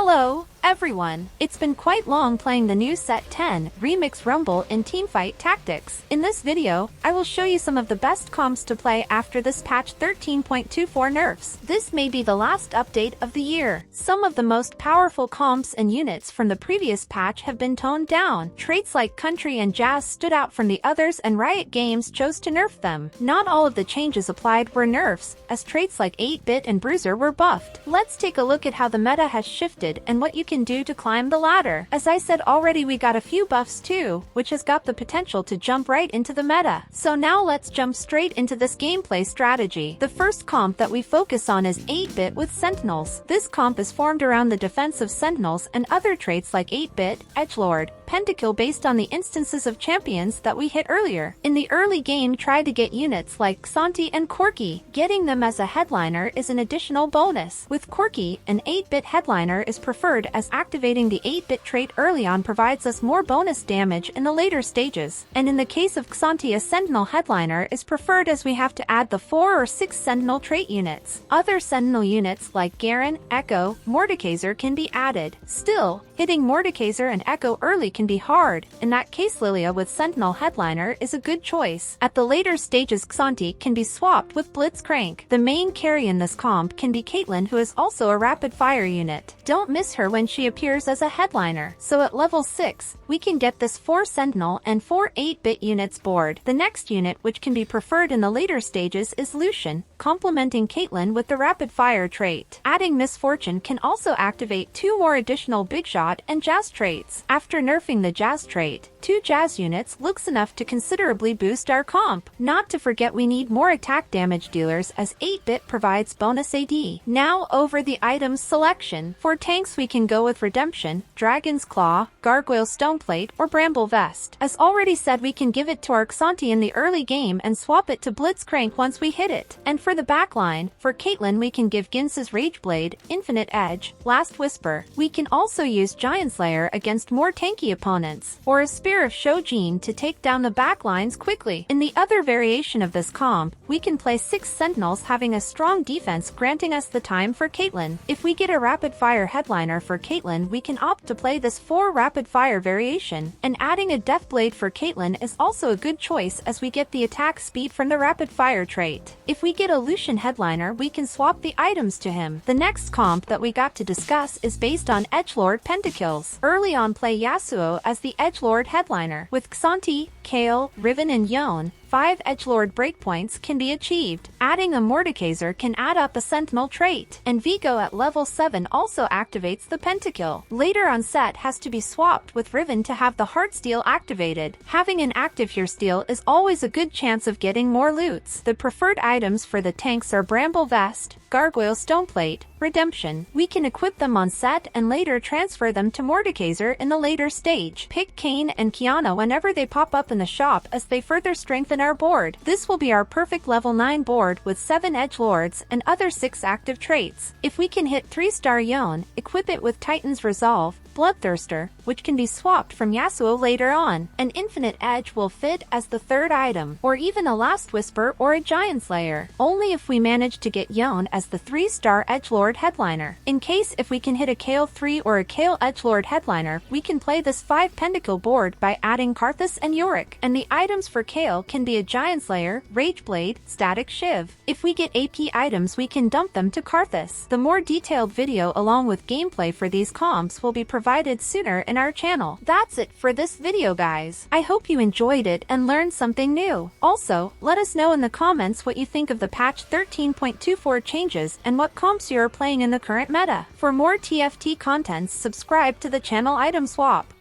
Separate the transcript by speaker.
Speaker 1: Hello, everyone! It's been quite long playing the new Set 10 Remix Rumble in Teamfight Tactics. In this video, I will show you some of the best comps to play after this patch 13.24 nerfs. This may be the last update of the year. Some of the most powerful comps and units from the previous patch have been toned down. Traits like Country and Jazz stood out from the others and Riot Games chose to nerf them. Not all of the changes applied were nerfs, as traits like 8-Bit and Bruiser were buffed. Let's take a look at how the meta has shifted and what you can do to climb the ladder. As I said already, we got a few buffs too, which has got the potential to jump right into the meta. So now let's jump straight into this gameplay strategy. The first comp that we focus on is 8-Bit with Sentinels. This comp is formed around the defense of Sentinels and other traits like 8-Bit, Edgelord Pentakills based on the instances of champions that we hit earlier. In the early game, try to get units like Xanti and Corki. Getting them as a headliner is an additional bonus. With Corki, an 8-Bit headliner is preferred as activating the 8-Bit trait early on provides us more bonus damage in the later stages. And in the case of Xanti, a Sentinel headliner is preferred as we have to add the 4 or 6 Sentinel trait units. Other Sentinel units like Garen, Echo, Mordekaiser can be added. Still, hitting Mordekaiser and Echo early can be hard. In that case, Lilia with Sentinel headliner is a good choice. At the later stages, Xanti can be swapped with Blitzcrank. The main carry in this comp can be Caitlyn, who is also a rapid fire unit. Don't miss her when she appears as a headliner. So at level 6, we can get this 4 Sentinel and 4 8-Bit units board. The next unit which can be preferred in the later stages is Lucian, complementing Caitlyn with the rapid fire trait. Adding Misfortune can also activate 2 more additional Big Shot and Jazz traits. After nerfing the Jazz trait, 2 Jazz units looks enough to considerably boost our comp. Not to forget, we need more attack damage dealers as 8-Bit provides bonus AD. Now over the items selection. For tanks, we can go with Redemption, Dragon's Claw, Gargoyle Stoneplate, or Bramble Vest. As already said, we can give it to our Xanti in the early game and swap it to Blitzcrank once we hit it. And for the backline, for Caitlyn, we can give Ginz's Rageblade, Infinite Edge, Last Whisper. We can also use Giant Slayer against more tanky opponents, or a Spear of Shojin to take down the backlines quickly. In the other variation of this comp, we can play 6 Sentinels having a strong defense, granting us the time for Caitlyn. If we get a rapid fire headliner for Caitlyn, we can opt to play this 4 rapid fire variation, and adding a Deathblade for Caitlyn is also a good choice as we get the attack speed from the rapid fire trait. If we get a Lucian headliner, we can swap the items to him. The next comp that we got to discuss is based on Edgelord Pentakills. Early on, play Yasuo as the Edgelord headliner. With Xanti, Kayle, Riven and Yone, 5 Edgelord breakpoints can be achieved. Adding a Mordekaiser can add up a Sentinel trait, and Vigo at level 7 also activates the Pentakill. Later on, Set has to be swapped with Riven to have the Heartsteel activated. Having an active Heartsteel is always a good chance of getting more loots. The preferred items for the tanks are Bramble Vest, Gargoyle Stoneplate, Redemption. We can equip them on Set and later transfer them to Mordekaiser in the later stage. Pick Kayn and Kiana whenever they pop up in the shop as they further strengthen our board. This will be our perfect level 9 board with 7 Edgelords and other 6 active traits. If we can hit 3-star Yone, equip it with Titan's Resolve, Bloodthirster, which can be swapped from Yasuo later on. An Infinite Edge will fit as the 3rd item, or even a Last Whisper or a Giant Slayer, only if we manage to get Yone as the 3-star Edgelord headliner. In case if we can hit a Kayle 3 or a Kayle Edgelord headliner, we can play this 5 Pentakill board by adding Karthus and Yorick, and the items for Kayle can be a Giant Slayer, Rageblade, Static Shiv. If we get AP items, we can dump them to Karthus. The more detailed video along with gameplay for these comps will be provided sooner in our channel. That's it for this video, guys. I hope you enjoyed it and learned something new. Also, let us know in the comments what you think of the patch 13.24 changes and what comps you are playing in the current meta. For more TFT contents, subscribe to the channel Item Swap.